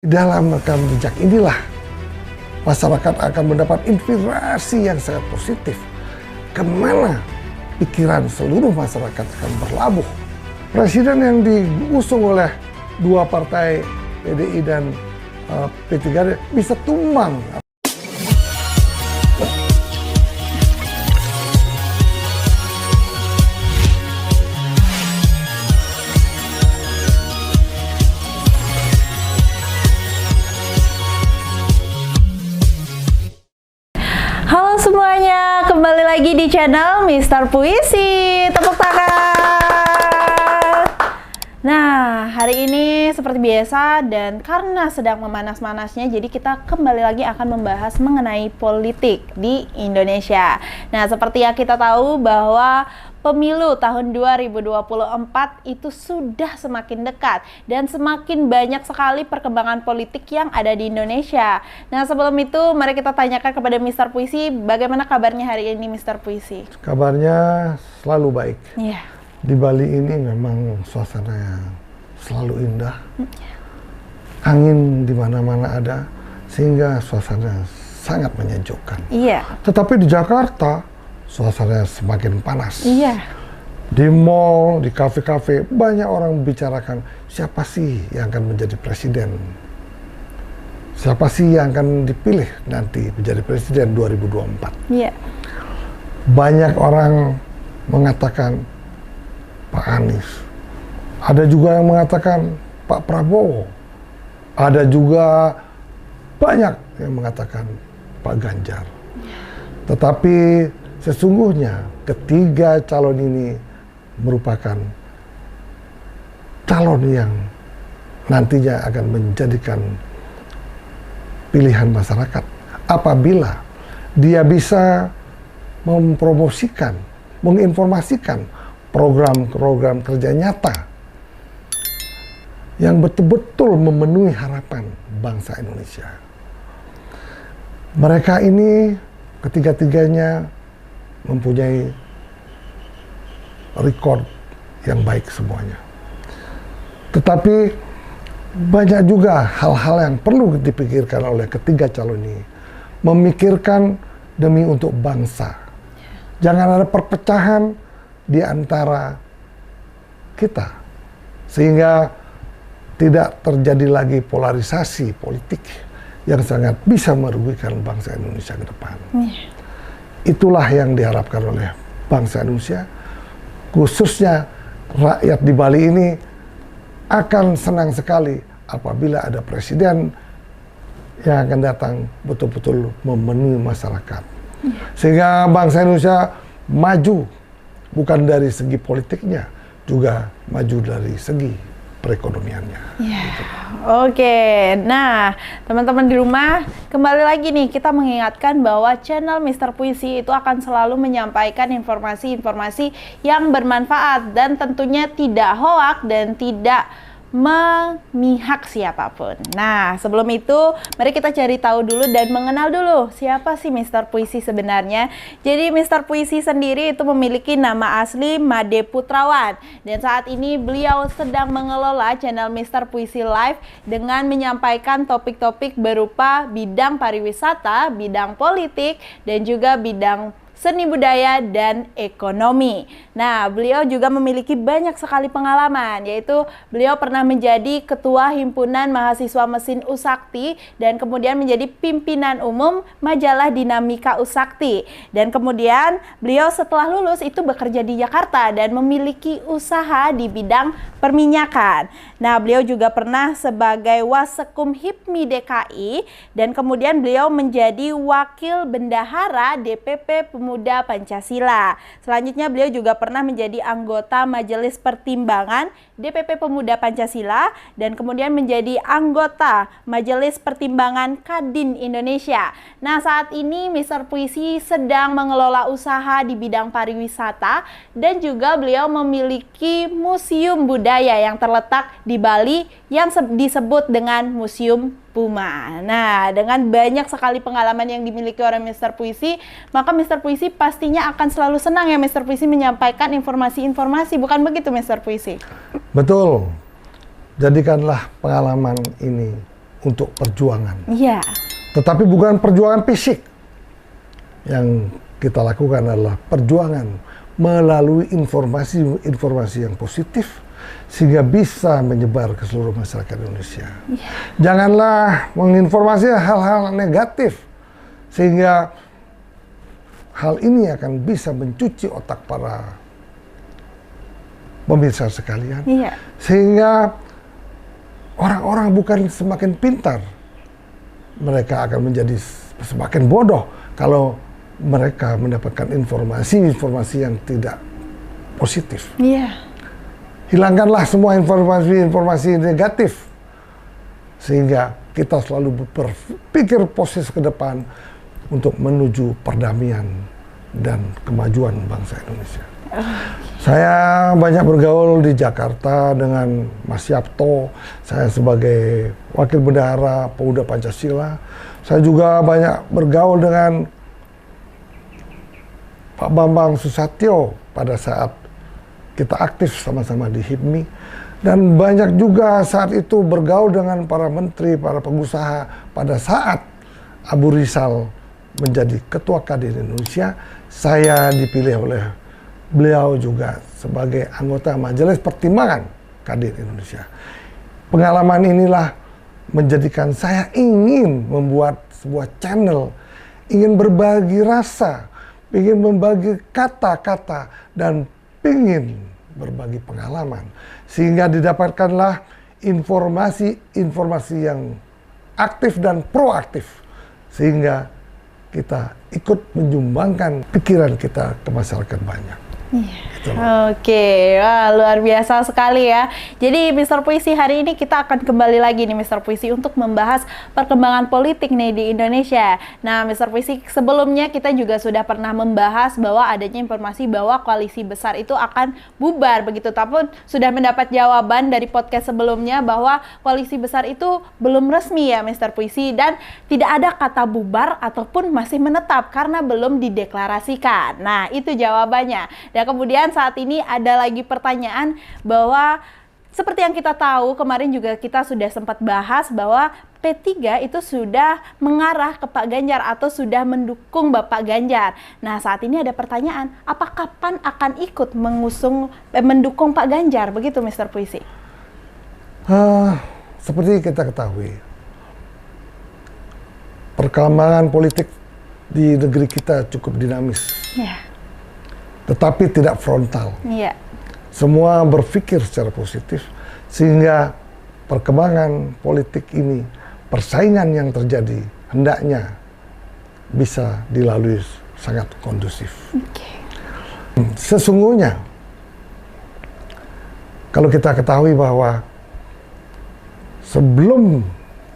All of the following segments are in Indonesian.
Dalam rekam jejak inilah masyarakat akan mendapat inspirasi yang sangat positif kemana pikiran seluruh masyarakat akan berlabuh. Presiden yang diusung oleh dua partai PDI dan P3 bisa tumbang. Halo semuanya, kembali lagi di channel Mister Puisi. Tepuk tangan. Nah, hari ini seperti biasa dan karena sedang memanas-manasnya, jadi kita kembali lagi akan membahas mengenai politik di Indonesia. Nah, seperti yang kita tahu bahwa pemilu tahun 2024 itu sudah semakin dekat dan semakin banyak sekali perkembangan politik yang ada di Indonesia. Nah, sebelum itu mari kita tanyakan kepada Mister Puisi, bagaimana kabarnya hari ini Mister Puisi? Kabarnya selalu baik. Iya. Di Bali ini memang suasananya selalu indah. Angin di mana-mana ada sehingga suasana sangat menyejukkan. Iya. Tetapi di Jakarta suasananya semakin panas. Iya. Di mall, di kafe-kafe, banyak orang membicarakan siapa sih yang akan menjadi presiden. Siapa sih yang akan dipilih nanti menjadi presiden 2024. Iya. Banyak orang mengatakan Pak Anies. Ada juga yang mengatakan Pak Prabowo. Ada juga banyak yang mengatakan Pak Ganjar. Tetapi sesungguhnya ketiga calon ini merupakan calon yang nantinya akan menjadikan pilihan masyarakat apabila dia bisa mempromosikan, menginformasikan program-program kerja nyata yang betul-betul memenuhi harapan bangsa Indonesia. Mereka ini ketiga-tiganya mempunyai rekor yang baik semuanya. Tetapi banyak juga hal-hal yang perlu dipikirkan oleh ketiga calon ini. Memikirkan demi untuk bangsa. Jangan ada perpecahan di antara kita. Sehingga tidak terjadi lagi polarisasi politik yang sangat bisa merugikan bangsa Indonesia ke depan. Itulah yang diharapkan oleh bangsa Indonesia, khususnya rakyat di Bali ini akan senang sekali apabila ada presiden yang akan datang betul-betul memenuhi masyarakat. Sehingga bangsa Indonesia maju, bukan dari segi politiknya, juga maju dari segi perekonomiannya. Gitu. Oke, nah teman-teman di rumah, kembali lagi nih kita mengingatkan bahwa channel Mister Puisi itu akan selalu menyampaikan informasi-informasi yang bermanfaat dan tentunya tidak hoak dan tidak memihak siapapun. Nah, sebelum itu mari kita cari tahu dulu dan mengenal dulu siapa sih Mister Puisi sebenarnya. Jadi Mister Puisi sendiri itu memiliki nama asli Made Putrawan dan saat ini beliau sedang mengelola channel Mister Puisi Live dengan menyampaikan topik-topik berupa bidang pariwisata, bidang politik dan juga bidang seni budaya dan ekonomi. Nah, beliau juga memiliki banyak sekali pengalaman, yaitu beliau pernah menjadi Ketua Himpunan Mahasiswa Mesin Usakti dan kemudian menjadi pimpinan umum majalah Dinamika Usakti. Dan kemudian beliau setelah lulus itu bekerja di Jakarta dan memiliki usaha di bidang perminyakan. Nah, beliau juga pernah sebagai Wasekum HIPMI DKI dan kemudian beliau menjadi Wakil Bendahara DPP Pemuda Pancasila. Selanjutnya beliau juga pernah menjadi anggota Majelis Pertimbangan DPP Pemuda Pancasila dan kemudian menjadi anggota Majelis Pertimbangan Kadin Indonesia. Nah, saat ini Mister Puisi sedang mengelola usaha di bidang pariwisata dan juga beliau memiliki museum budaya yang terletak di Bali yang disebut dengan Museum Puma. Nah, dengan banyak sekali pengalaman yang dimiliki oleh Mister Puisi, maka Mister Puisi pastinya akan selalu senang ya Mister Puisi menyampaikan informasi-informasi, bukan begitu Mister Puisi? Betul. Jadikanlah pengalaman ini untuk perjuangan. Iya. Tetapi bukan perjuangan fisik. Yang kita lakukan adalah perjuangan melalui informasi-informasi yang positif sehingga bisa menyebar ke seluruh masyarakat Indonesia. Yeah. Janganlah menginformasi hal-hal negatif sehingga hal ini akan bisa mencuci otak para pemirsa sekalian. Yeah. Sehingga orang-orang bukan semakin pintar, mereka akan menjadi semakin bodoh kalau mereka mendapatkan informasi-informasi yang tidak positif. Iya. Hilangkanlah semua informasi-informasi negatif sehingga kita selalu berpikir positif ke depan untuk menuju perdamaian dan kemajuan bangsa Indonesia. Saya banyak bergaul di Jakarta dengan Mas Yapto, saya sebagai Wakil Bendahara Pemuda Pancasila. Saya juga banyak bergaul dengan Pak Bambang Susatyo pada saat kita aktif sama-sama di HIPMI. Dan banyak juga saat itu bergaul dengan para menteri, para pengusaha pada saat Abu Rizal menjadi Ketua Kadin Indonesia. Saya dipilih oleh beliau juga sebagai anggota Majelis Pertimbangan Kadin Indonesia. Pengalaman inilah menjadikan saya ingin membuat sebuah channel, ingin berbagi rasa, ingin membagi kata-kata, dan ingin berbagi pengalaman. Sehingga didapatkanlah informasi-informasi yang aktif dan proaktif. Sehingga kita ikut menyumbangkan pikiran kita ke masyarakat banyak. Oke, wah, luar biasa sekali ya. Jadi Mr. Puisi, hari ini kita akan kembali lagi nih Mr. Puisi untuk membahas perkembangan politik nih di Indonesia. Nah Mr. Puisi, sebelumnya kita juga sudah pernah membahas bahwa adanya informasi bahwa koalisi besar itu akan bubar begitu. Tapi sudah mendapat jawaban dari podcast sebelumnya bahwa koalisi besar itu belum resmi ya Mr. Puisi, dan tidak ada kata bubar ataupun masih menetap karena belum dideklarasikan. Nah itu jawabannya. Dan kemudian saat ini ada lagi pertanyaan bahwa seperti yang kita tahu kemarin juga kita sudah sempat bahas bahwa P3 itu sudah mengarah ke Pak Ganjar atau sudah mendukung Bapak Ganjar. Nah saat ini ada pertanyaan, apakah PAN akan ikut mendukung Pak Ganjar? Begitu Mr. Puisi. Seperti kita ketahui, perkembangan politik di negeri kita cukup dinamis. Yeah. Tetapi tidak frontal. Yeah. Semua berpikir secara positif sehingga perkembangan politik ini, persaingan yang terjadi hendaknya bisa dilalui sangat kondusif. Okay. Sesungguhnya kalau kita ketahui bahwa sebelum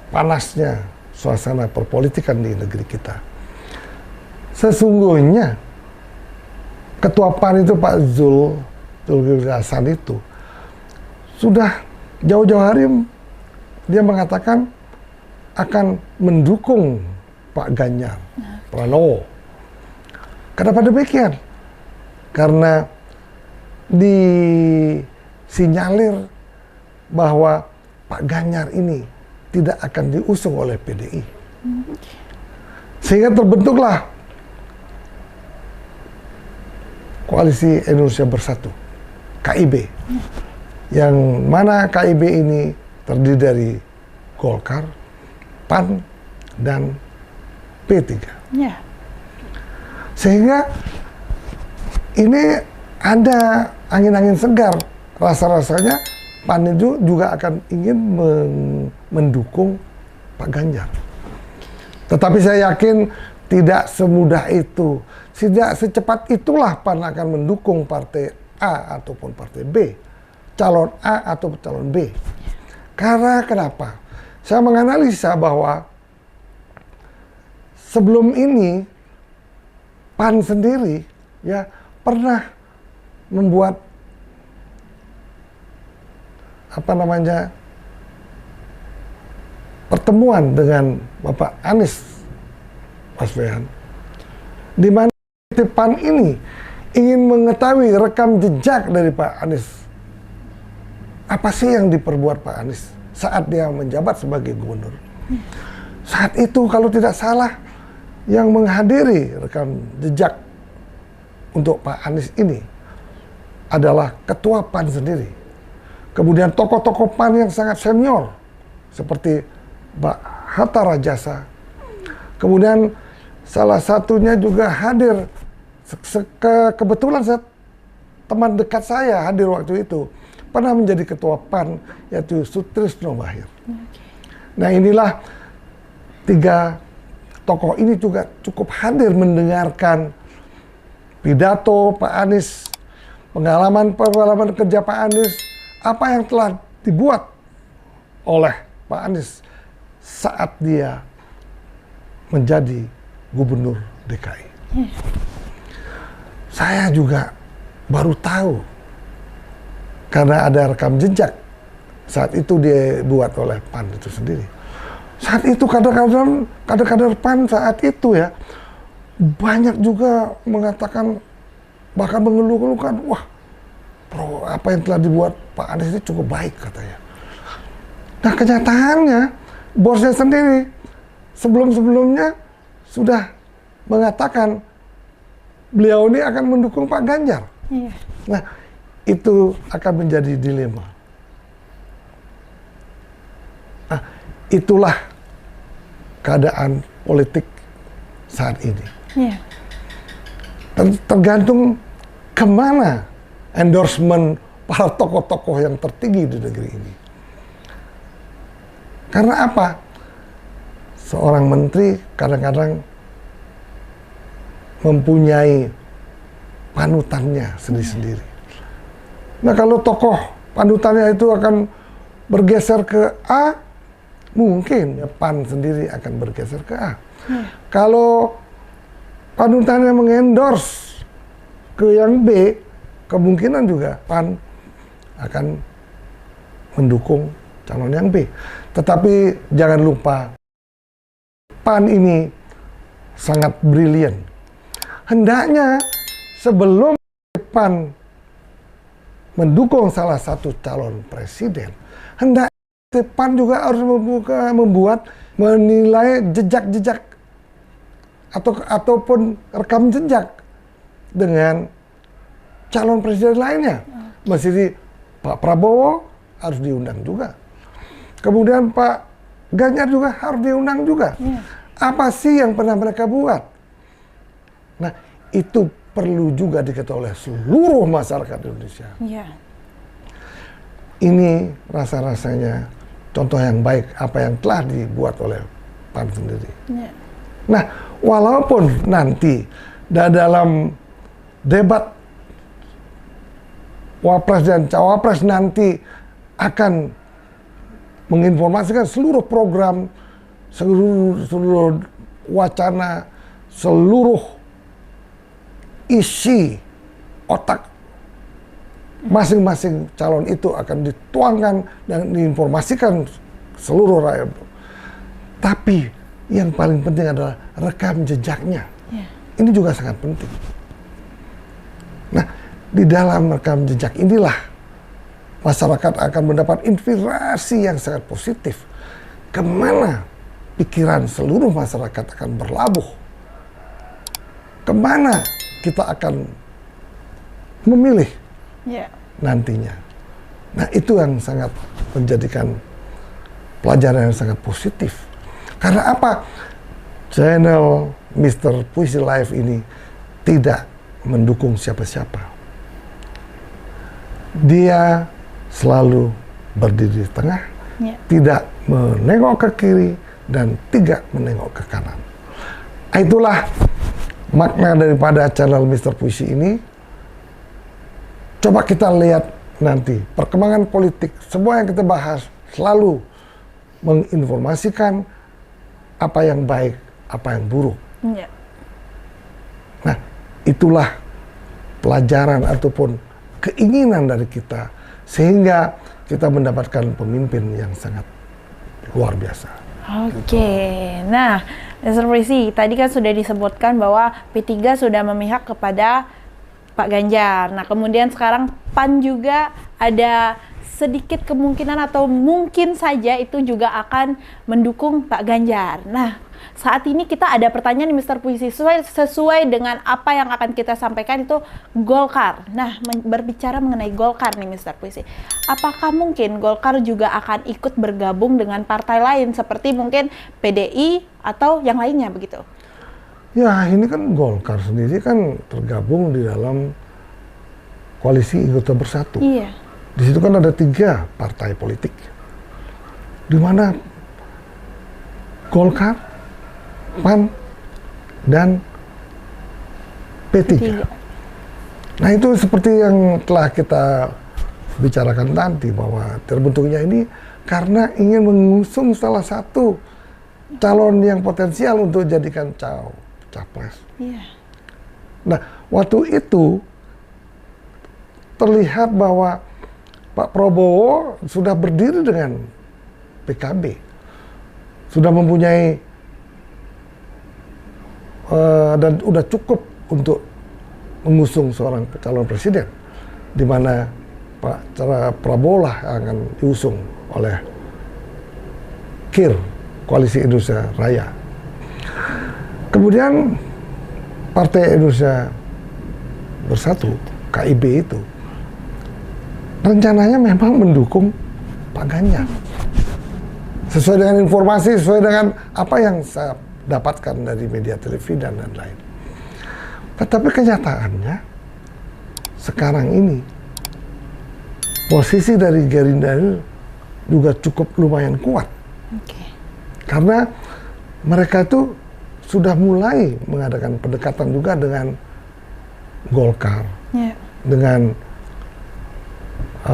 panasnya suasana perpolitikan di negeri kita, sesungguhnya Ketua PAN itu Pak Zulkifli Hasan itu sudah jauh-jauh hari dia mengatakan akan mendukung Pak Ganjar Pranowo. Kenapa demikian? Karena disinyalir bahwa Pak Ganjar ini tidak akan diusung oleh PDI. Sehingga terbentuklah Koalisi Indonesia Bersatu, KIB, yang mana KIB ini terdiri dari Golkar, PAN, dan P3. Yeah. Sehingga ini ada angin-angin segar, rasa-rasanya PAN itu juga akan ingin mendukung Pak Ganjar. Tetapi saya yakin tidak semudah itu. Tidak secepat itulah PAN akan mendukung partai A ataupun partai B, calon A atau calon B. Karena kenapa? Saya menganalisa bahwa sebelum ini PAN sendiri ya pernah membuat pertemuan dengan Bapak Anies Baswedan, di mana PAN ini ingin mengetahui rekam jejak dari Pak Anies. Apa sih yang diperbuat Pak Anies saat dia menjabat sebagai gubernur? Saat itu kalau tidak salah yang menghadiri rekam jejak untuk Pak Anies ini adalah Ketua PAN sendiri. Kemudian tokoh-tokoh PAN yang sangat senior seperti Pak Hatta Rajasa. Kemudian salah satunya juga hadir, kebetulan teman dekat saya hadir waktu itu, pernah menjadi Ketua PAN, yaitu Sutrisno Bahir. Nah inilah tiga tokoh ini juga cukup hadir mendengarkan pidato Pak Anies, pengalaman kerja Pak Anies, apa yang telah dibuat oleh Pak Anies saat dia menjadi gubernur DKI. Saya juga baru tahu karena ada rekam jejak saat itu dia buat oleh PAN itu sendiri. Saat itu kader-kader PAN saat itu ya banyak juga mengatakan, bahkan mengeluh-elukan, wah apa yang telah dibuat Pak Anies ini cukup baik katanya. Nah kenyataannya bosnya sendiri sebelum-sebelumnya sudah mengatakan beliau ini akan mendukung Pak Ganjar. Iya. Nah itu akan menjadi dilema. Nah itulah keadaan politik saat ini. Iya. Tergantung kemana endorsement para tokoh-tokoh yang tertinggi di negeri ini. Karena apa? Seorang menteri kadang-kadang mempunyai panutannya sendiri-sendiri. Nah kalau tokoh panutannya itu akan bergeser ke A, mungkin ya PAN sendiri akan bergeser ke A. Kalau panutannya mengendorse ke yang B, kemungkinan juga PAN akan mendukung calon yang B. Tetapi jangan lupa, PAN ini sangat brilian. Hendaknya sebelum PAN mendukung salah satu calon presiden, hendaknya PAN juga harus membuat menilai jejak-jejak ataupun rekam jejak dengan calon presiden lainnya. Mesti Pak Prabowo harus diundang juga. Kemudian Pak Ganjar juga harus diundang juga. Apa sih yang pernah mereka buat? Nah, itu perlu juga diketahui oleh seluruh masyarakat Indonesia. Ini rasa-rasanya contoh yang baik apa yang telah dibuat oleh PAN sendiri. Nah, walaupun nanti dalam debat Wapres dan Cawapres nanti akan menginformasikan seluruh program, seluruh wacana, seluruh isi otak masing-masing calon itu akan dituangkan dan diinformasikan seluruh rakyat. Tapi yang paling penting adalah rekam jejaknya. Ini juga sangat penting. Nah, di dalam rekam jejak inilah masyarakat akan mendapat inspirasi yang sangat positif. Kemana pikiran seluruh masyarakat akan berlabuh? Kemana kita akan memilih nantinya? Nah itu yang sangat menjadikan pelajaran yang sangat positif. Karena apa? Channel Mr. Puisi Live ini tidak mendukung siapa-siapa. Dia selalu berdiri di tengah, tidak menengok ke kiri dan tidak menengok ke kanan. Itulah makna daripada channel Mr. Puisi ini. Coba kita lihat nanti perkembangan politik, semua yang kita bahas selalu menginformasikan apa yang baik, apa yang buruk. Nah, itulah pelajaran ataupun keinginan dari kita, sehingga kita mendapatkan pemimpin yang sangat luar biasa. Oke, nah Mr. Puisi, tadi kan sudah disebutkan bahwa P3 sudah memihak kepada Pak Ganjar. Nah kemudian sekarang PAN juga ada sedikit kemungkinan atau mungkin saja itu juga akan mendukung Pak Ganjar. Nah, saat ini kita ada pertanyaan nih Mr. Puisi, sesuai dengan apa yang akan kita sampaikan itu Golkar. Nah, berbicara mengenai Golkar nih Mr. Puisi, apakah mungkin Golkar juga akan ikut bergabung dengan partai lain seperti mungkin PDI atau yang lainnya begitu? Ya, ini kan Golkar sendiri kan tergabung di dalam koalisi Indonesia Bersatu. Iya. Di situ kan ada 3 partai politik, di mana Golkar, PAN, dan P3. Nah, itu seperti yang telah kita bicarakan tadi, bahwa terbentuknya ini karena ingin mengusung salah satu calon yang potensial untuk jadikan capres. Iya. Nah, waktu itu terlihat bahwa Pak Prabowo sudah berdiri dengan PKB, sudah mempunyai dan sudah cukup untuk mengusung seorang calon presiden, di mana Pak Prabowo lah akan diusung oleh KIR, Koalisi Indonesia Raya. Kemudian Partai Indonesia Bersatu, KIB itu, rencananya memang mendukung Pak Ganjar. Sesuai dengan informasi, sesuai dengan apa yang saya dapatkan dari media televisi dan lain-lain. Tetapi kenyataannya, sekarang ini, posisi dari Gerindra ini juga cukup lumayan kuat. Karena mereka itu sudah mulai mengadakan pendekatan juga dengan Golkar, dengan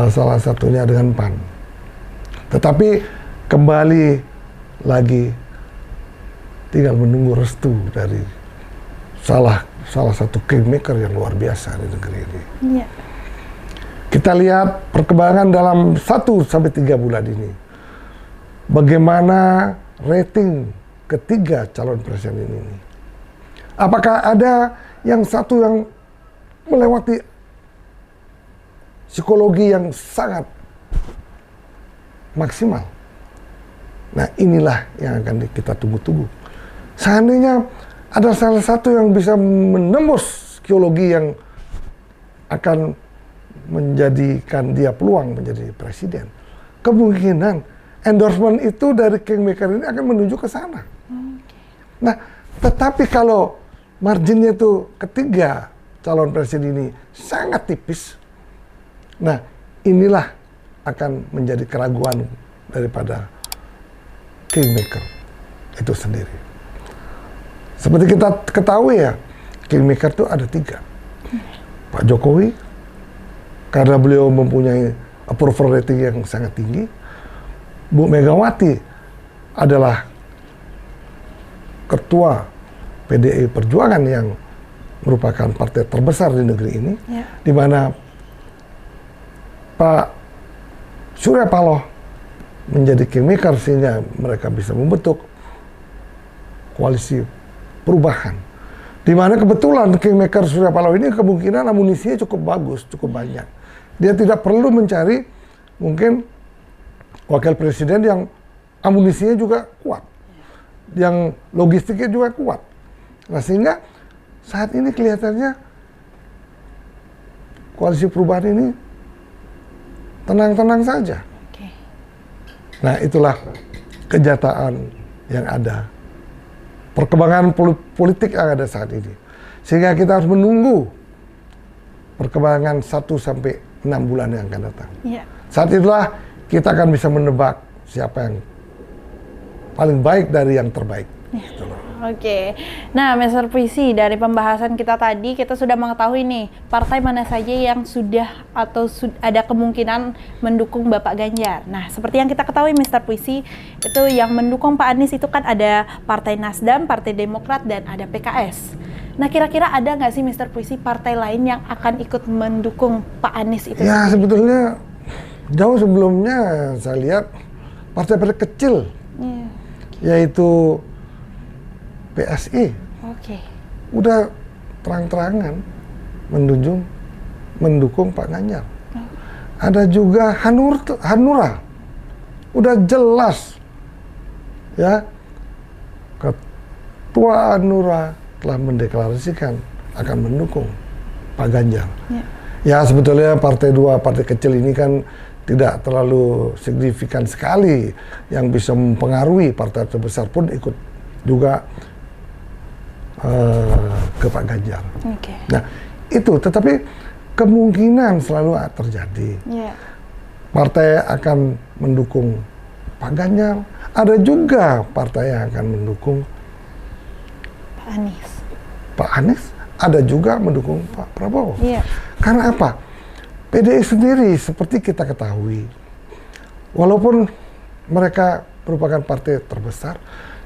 salah satunya dengan PAN. Tetapi kembali lagi tinggal menunggu restu dari salah satu kingmaker yang luar biasa di negeri ini. Kita lihat perkembangan dalam 1-3 bulan ini. Bagaimana rating ketiga calon presiden ini. Apakah ada yang satu yang melewati psikologi yang sangat maksimal? Nah, inilah yang akan kita tunggu-tunggu. Seandainya ada salah satu yang bisa menembus psikologi yang akan menjadikan dia peluang menjadi presiden, kemungkinan endorsement itu dari kingmaker ini akan menuju ke sana. Nah, tetapi kalau marginnya itu ketiga calon presiden ini sangat tipis, nah inilah akan menjadi keraguan daripada kingmaker itu sendiri. Seperti kita ketahui ya, kingmaker itu ada 3. Pak Jokowi, karena beliau mempunyai approval rating yang sangat tinggi. Bu Megawati adalah ketua PDI Perjuangan yang merupakan partai terbesar di negeri ini, di mana Pak Surya Paloh menjadi kingmaker sehingga mereka bisa membentuk koalisi perubahan. Di mana kebetulan kingmaker Surya Paloh ini kemungkinan amunisinya cukup bagus, cukup banyak. Dia tidak perlu mencari mungkin wakil presiden yang amunisinya juga kuat, yang logistiknya juga kuat. Nah, sehingga saat ini kelihatannya koalisi perubahan ini tenang-tenang saja. Nah, itulah kenyataan yang ada, perkembangan politik yang ada saat ini. Sehingga kita harus menunggu perkembangan 1-6 bulan yang akan datang. Saat itulah kita akan bisa menebak siapa yang paling baik dari yang terbaik. Nah, Mr. Puisi, dari pembahasan kita tadi, kita sudah mengetahui nih partai mana saja yang sudah atau ada kemungkinan mendukung Bapak Ganjar. Nah, seperti yang kita ketahui Mr. Puisi, itu yang mendukung Pak Anies itu kan ada Partai Nasdem, Partai Demokrat, dan ada PKS. Nah, kira-kira ada nggak sih Mr. Puisi partai lain yang akan ikut mendukung Pak Anies itu? Ya, sebetulnya jauh sebelumnya saya lihat partai-partai kecil, yaitu PSI, udah terang-terangan mendukung Pak Ganjar. ada juga Hanura. Udah jelas ya, Ketua Hanura telah mendeklarasikan akan mendukung Pak Ganjar. Ya sebetulnya partai kecil ini kan tidak terlalu signifikan sekali, yang bisa mempengaruhi partai terbesar pun ikut juga ke Pak Ganjar. Nah itu, tetapi kemungkinan selalu terjadi. Partai akan mendukung Pak Ganjar, ada juga partai yang akan mendukung Pak Anies, ada juga mendukung Pak Prabowo. Karena apa? PDI sendiri seperti kita ketahui, walaupun mereka merupakan partai terbesar,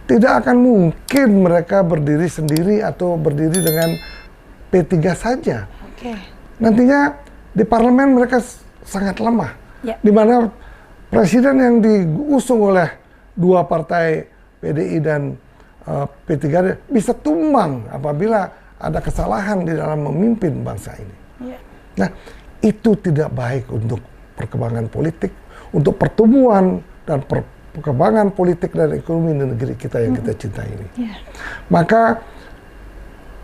tidak akan mungkin mereka berdiri sendiri atau berdiri dengan P3 saja. Nantinya di parlemen mereka sangat lemah, di mana presiden yang diusung oleh dua partai PDI dan P3 bisa tumbang apabila ada kesalahan di dalam memimpin bangsa ini. Nah, itu tidak baik untuk perkembangan politik, untuk pertumbuhan dan perkembangan politik dan ekonomi di negeri kita yang kita cintai ini. Maka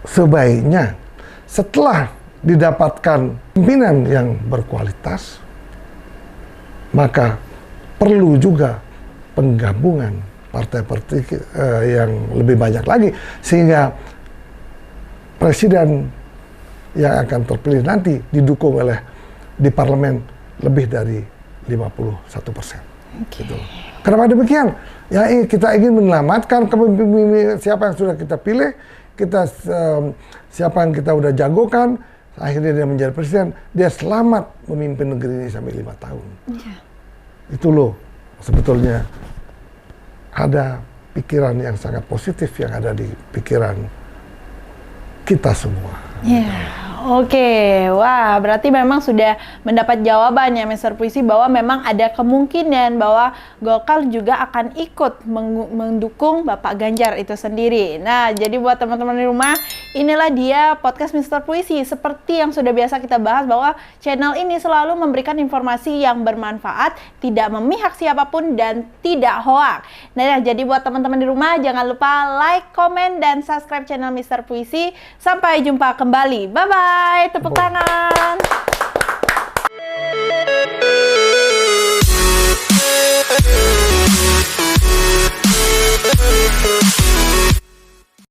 sebaiknya setelah didapatkan pimpinan yang berkualitas, maka perlu juga penggabungan partai-partai yang lebih banyak lagi, sehingga presiden yang akan terpilih nanti didukung oleh di parlemen lebih dari 51%. Gitu. Kenapa demikian? Ya kita ingin menyelamatkan kepemimpinan siapa yang sudah kita pilih, siapa yang kita udah jagokan, akhirnya dia menjadi presiden, dia selamat memimpin negeri ini sampai 5 tahun. Itu loh sebetulnya ada pikiran yang sangat positif yang ada di pikiran kita semua. Oke, wah berarti memang sudah mendapat jawaban ya Mr. Puisi, bahwa memang ada kemungkinan bahwa Golkar juga akan ikut mendukung Bapak Ganjar itu sendiri. Nah, jadi buat teman-teman di rumah, inilah dia podcast Mr. Puisi. Seperti yang sudah biasa kita bahas, bahwa channel ini selalu memberikan informasi yang bermanfaat, tidak memihak siapapun dan tidak hoak. Nah, jadi buat teman-teman di rumah, jangan lupa like, komen, dan subscribe channel Mr. Puisi. Sampai jumpa kembali. Bye-bye. Tepuk tangan.